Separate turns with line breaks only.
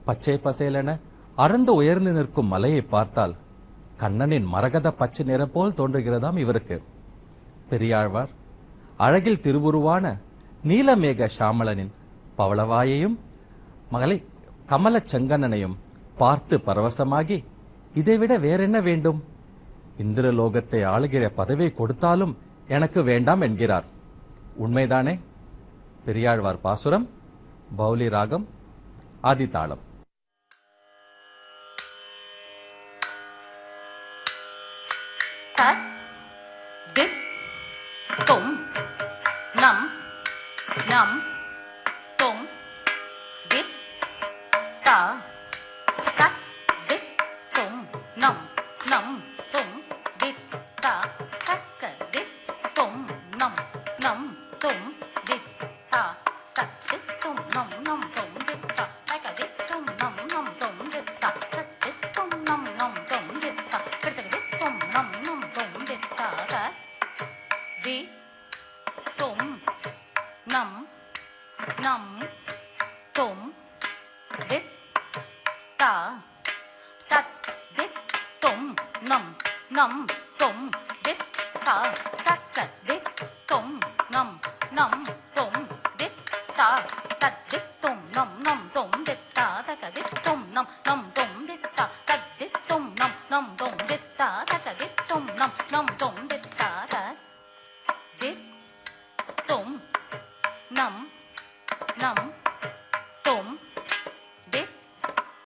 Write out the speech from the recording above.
பச்சை பசேலென அறந்து உயர்ந்து நிற்கும் மலையை பார்த்தால் கண்ணனின் மரகத பச்சை நிறம் போல் தோன்றுகிறதாம் இவருக்கு. பெரியாழ்வார் அழகில் திருவுருவான நீலமேக சாமளனின் பவளவாயையும் மகளை கமலச் செங்கண்ணனையும் பார்த்து பரவசமாகி இதைவிட வேறென்ன வேண்டும், இந்திரலோகத்தை ஆளுகிற பதவி கொடுத்தாலும் எனக்கு வேண்டாம் என்கிறார். உண்மைதானே? பெரியாழ்வார் பாசுரம், பௌலி ராகம், ஆதிதாளம்.
நம் தொம் தித் தா தத் தித் தொம் நம் நம் தொம் தித் தா தக்க தித் தொம் நம் நம் தொம் தித் தா தத் தித் தொம் நம் நம் தொம் தித் தா தக்க தித் தொம் நம் நம் தொம் தித் தா தத் தித் தொம் நம் நம் தொம் தித் தா தக்க தித் தொம் நம் நம் தொம் தித் தா த தி தொம் நம் நம் தொம் தித் தா தத் தித் தொம் நம் நம் தொம் தித் தா தக்க தித் தொம் நம் நம் தொம் தித் தா தத் தித் தொம் நம் நம் தொம் தித் தா தக்க தித் தொம் நம் நம் தொம் தித் தா தத் தித் தொம் நம் நம் தொம் தித் தா